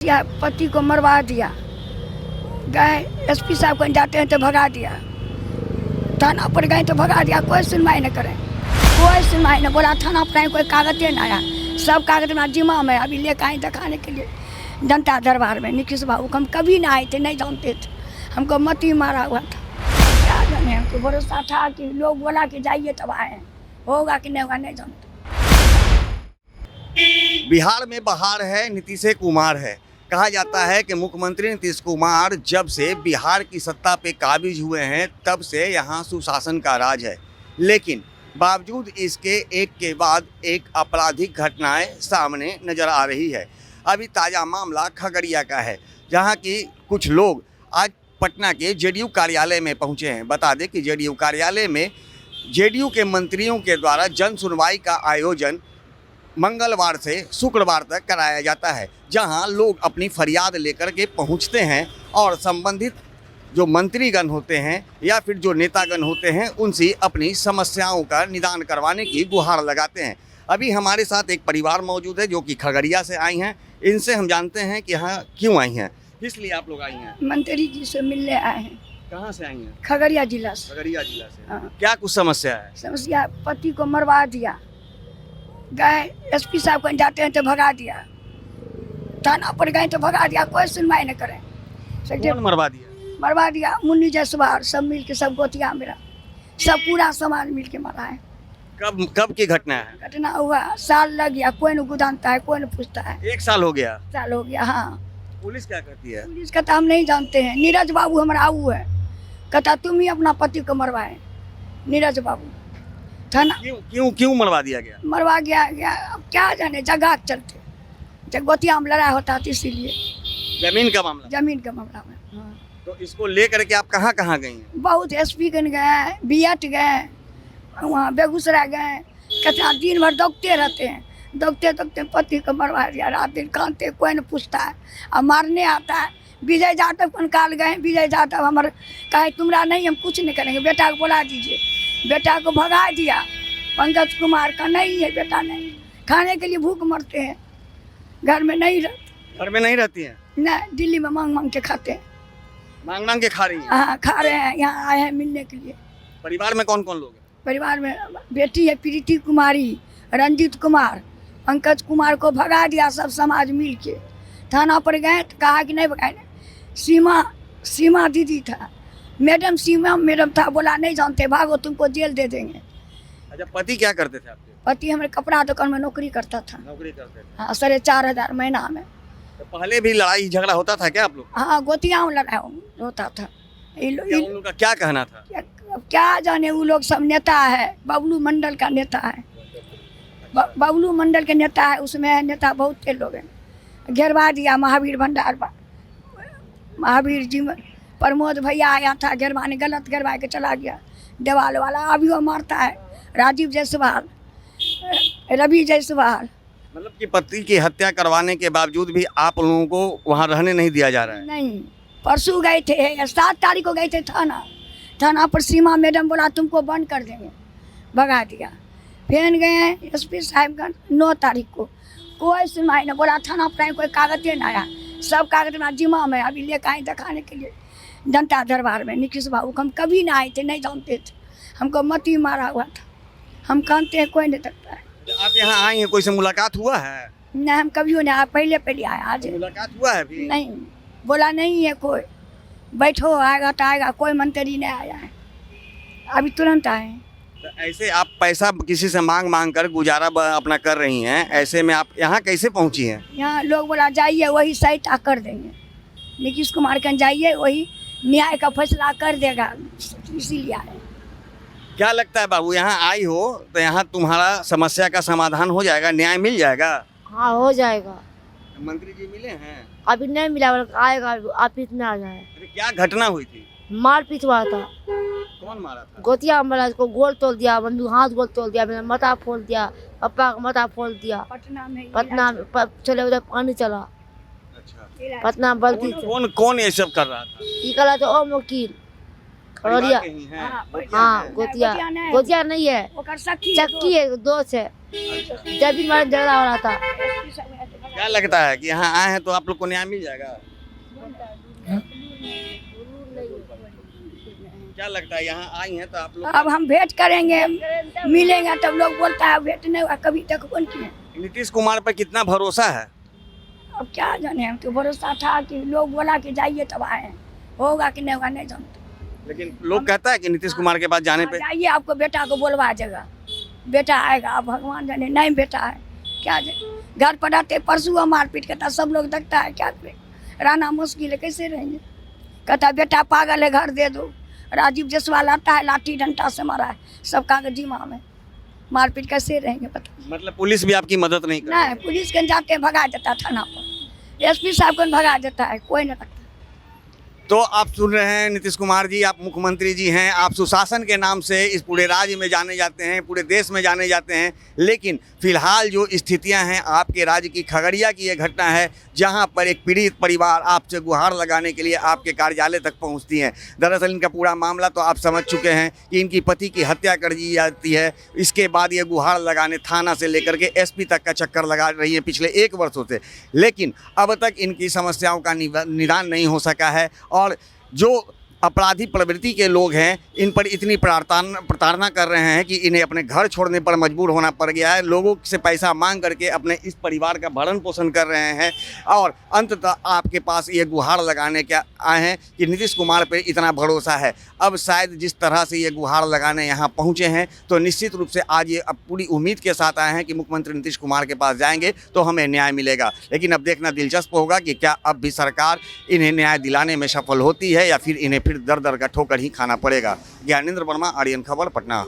या पति को मरवा दिया, गए एसपी साहब कहीं जाते हैं तो भगा दिया, थाना पर गए तो भगा दिया, कोई सुनवाई न करे, कोई सुनवाई न। बोला थाना पर कोई कागज न आया, सब कागज में जिम्मा में अभी लेकर आए दिखाने के लिए जनता दरबार में। नीतीश बाबू हम कभी ना आए थे, नहीं जानते थे, हमको मत ही मारा हुआ था। क्या जाने, हमको भरोसा था कि लोग बोला कि जाइए तब आए, होगा कि नहीं होगा नहीं जानते। बिहार में बहार है, नीतीश कुमार है। कहा जाता है कि मुख्यमंत्री नीतीश कुमार जब से बिहार की सत्ता पे काबिज हुए हैं तब से यहाँ सुशासन का राज है, लेकिन बावजूद इसके एक के बाद एक आपराधिक घटनाएं सामने नजर आ रही है। अभी ताज़ा मामला खगड़िया का है, जहाँ की कुछ लोग आज पटना के जेडीयू कार्यालय में पहुँचे हैं। बता दें कि जेडीयू कार्यालय में जेडीयू के मंत्रियों के द्वारा जन सुनवाई का आयोजन मंगलवार से शुक्रवार तक कराया जाता है, जहां लोग अपनी फरियाद लेकर के पहुंचते हैं और संबंधित जो मंत्रीगण होते हैं या फिर जो नेतागण होते हैं उनसे अपनी समस्याओं का निदान करवाने की गुहार लगाते हैं। अभी हमारे साथ एक परिवार मौजूद है जो कि खगड़िया से आई हैं। इनसे हम जानते हैं कि यहाँ क्यों आई हैं, किस लिए आप लोग आई हैं। मंत्री जी से मिलने आए हैं। कहाँ से आई हैं। खगड़िया जिला से। खगड़िया जिला से। हाँ। क्या कुछ समस्या है। समस्या पति को मरवा दिया, गए एसपी साहब कहीं जाते हैं तो भगा दिया, थाना पर गए तो भगा दिया, कोई सुनवाई न करे। कौन मरवा दिया। मरवा दिया मुन्नी जसवार, सब मिल के, सब गोतिया मेरा, सब पूरा समाज मिल के मरा है। कब की घटना है। घटना हुआ साल लग गया, कोई न गुदानता है, कोई न पूछता है। 1 साल हो गया। साल हो गया। हाँ। पुलिस क्या करती है। पुलिस का तो हम नहीं जानते हैं। नीरज बाबू हमारा आऊ है, कहता तुम ही अपना पति को मरवाए। नीरज बाबू थाना क्यों मरवा दिया गया। मरवा गया अब क्या जाने, जगह के चलते, जगोतिया में लड़ाई होता है इसीलिए। जमीन का मामला। जमीन का मामला में। हाँ। तो इसको लेकर के आप कहाँ गई हैं। बहुत एसपी गन गए, बीएट गए, वहाँ बेगूसराय गए, कहते दिन भर दौड़ते रहते हैं, दौड़ते पति को मरवा दिया। रात दिन कानते, कोई न पूछता है, अब मारने आता है। विजय यादव को निकाल गए, विजय यादव हमारे कहे तुम्हारा नहीं, हम कुछ नहीं करेंगे, बेटा को बुला दीजिए। बेटा को भगा दिया। पंकज कुमार का नहीं है, बेटा नहीं, खाने के लिए भूख मरते हैं, घर में नहीं रहती हैं। नहीं, दिल्ली में मांग के खाते हैं। मांग के खा रही हैं। हाँ, खा रहे हैं, यहाँ आए हैं मिलने के लिए। परिवार में कौन कौन लोग हैं। परिवार में बेटी है प्रीति कुमारी, रंजीत कुमार, पंकज कुमार को भगा दिया सब समाज मिल के। थाना पर गए तो कहा कि नहीं भगाए। सीमा दीदी था, सीमा मैडम था, बोला नहीं जानते, भागो तुमको जेल दे देंगे। अच्छा, पति क्या करते थे आपके। पति हमारे कपड़ा दुकान में नौकरी करता था। नौकरी करते थे। हाँ, 4,500 महीना में। तो पहले भी लड़ाई झगड़ा होता था क्या आप लोग। हाँ, गोतिया में लड़ाई होता था। उन लोग का क्या कहना था। क्या जाने, वो लोग सब नेता है, बबलू मंडल का नेता है, बबलू मंडल के नेता है, उसमें नेता बहुत थे लोग हैं। घेरवा दिया महावीर भंडार, महावीर जी प्रमोद भैया आया था, घेरवाने गलत घेरवा के चला गया। देवाल वाला अभी वो मारता है, राजीव जायसवाल, रवि जायसवाल। मतलब कि पति की हत्या करवाने के बावजूद भी आप लोगों को वहाँ रहने नहीं दिया जा रहा है। नहीं, परसों गए थे, 7 तारीख को गए थे थाना पर। सीमा मैडम बोला तुमको बंद कर देंगे, भगा दिया। फिर गए एसपी साहब 9 तारीख को, कोई सुनवाई नहीं। बोला थाना पर कोई कागज न आया, सब कागज में जिम्मा में अभी लेकर आए दिखाने के लिए जनता दरबार में। नीतीश बाबू हम कभी ना आए थे, नहीं जानते थे, हमको मत ही मारा हुआ था। हम कानते हैं, कोई नहीं देखता है। आप यहाँ आई हैं, कोई से मुलाकात हुआ है। नहीं, हम कभी नहीं आए, पहले आए। आज मुलाकात हुआ है अभी। नहीं, बोला नहीं है कोई, बैठो आएगा तो आएगा, कोई मंत्री नहीं आया है, अभी तुरंत आए। तो ऐसे आप पैसा किसी से मांग कर गुजारा अपना कर रही हैं, ऐसे में आप यहाँ कैसे पहुँची हैं। यहाँ लोग बोला जाइए वही सहायता कर देंगे, नीतीश कुमार कन जाइए वही न्याय का फैसला कर देगा, इसीलिए आए। क्या लगता है बाबू, यहाँ आई हो तो यहाँ तुम्हारा समस्या का समाधान हो जाएगा, न्याय मिल जाएगा। हाँ, हो जाएगा। मंत्री जी मिले हैं। अभी नहीं मिला, आएगा, आप इतना आ जाए। अरे क्या घटना हुई थी। मारपीट हुआ था। कौन मारा था। गोतिया वाला को गोल तोड़ दिया, बंदू हाथ गोल तोड़ दिया, मेरा माथा फोड़ दिया, पापा का माथा फोड़ दिया। पटना में चले उधर पानी चला। अच्छा। पटना बल्कि कौन ये सब कर रहा था। ये करा तो ओ वकील खगड़िया। हाँ, गोतिया नहीं है, चक्की है, दोस्त है। जब भी हमारा झगड़ा हो रहा था। क्या लगता है कि यहाँ आए हैं तो आप लोग को न्याय मिल जाएगा? क्या लगता है यहाँ आई हैं तो आप लोग? अब हम भेंट करेंगे, मिलेंगे तब लोग बोलता है भेंट नहीं हुआ, कभी तक कौन किए। नीतीश कुमार पर कितना भरोसा है? अब क्या जाने, हम तो भरोसा था कि लोग बोला कि जाइए तब आए, होगा कि नहीं होगा नहीं जानते। लेकिन लोग कहता है कि नीतीश कुमार के पास जाने पे जाइए, आपको बेटा को बोलवा देगा, बेटा आएगा। अब भगवान जाने, नहीं बेटा है क्या जाने, घर पर रहते परसों मारपीट करता, सब लोग देखता है, क्या करे, रहना मुश्किल है, कैसे रहेंगे। कहता बेटा पागल है, घर दे दो। राजीव जायसवाल आता है, लाठी डंडा से मारा है, सब कागज जिम्मा में, मारपीट कैसे रहेंगे पता। मतलब पुलिस भी आपकी मदद नहीं कर? नहीं, पुलिस के जाके भगा देता थाना पर, एसपी साहब को भगा देता है, कोई नहीं रखता। तो आप सुन रहे हैं नीतीश कुमार जी, आप मुख्यमंत्री जी हैं, आप सुशासन के नाम से इस पूरे राज्य में जाने जाते हैं, पूरे देश में जाने जाते हैं। लेकिन फिलहाल जो स्थितियां हैं आपके राज्य की, खगड़िया की ये घटना है जहां पर एक पीड़ित परिवार आपसे गुहार लगाने के लिए आपके कार्यालय तक पहुंचती हैं। दरअसल इनका पूरा मामला तो आप समझ चुके हैं कि इनकी पति की हत्या कर दी जाती है। इसके बाद ये गुहार लगाने थाना से लेकर के एसपी तक का चक्कर लगा रही है पिछले 1 वर्षों से, लेकिन अब तक इनकी समस्याओं का निदान नहीं हो सका है। और जो अपराधी प्रवृत्ति के लोग हैं इन पर इतनी प्रताड़ना कर रहे हैं कि इन्हें अपने घर छोड़ने पर मजबूर होना पड़ गया है। लोगों से पैसा मांग करके अपने इस परिवार का भरण पोषण कर रहे हैं और अंततः आपके पास ये गुहार लगाने के आए हैं कि नीतीश कुमार पर इतना भरोसा है। अब शायद जिस तरह से ये गुहार लगाने यहाँ पहुँचे हैं तो निश्चित रूप से आज ये अब पूरी उम्मीद के साथ आए हैं कि मुख्यमंत्री नीतीश कुमार के पास जाएंगे तो हमें न्याय मिलेगा। लेकिन अब देखना दिलचस्प होगा कि क्या अब भी सरकार इन्हें न्याय दिलाने में सफल होती है या फिर इन्हें फिर दर दर का ठोकर ही खाना पड़ेगा। ज्ञानेंद्र वर्मा, आर्यन खबर, पटना।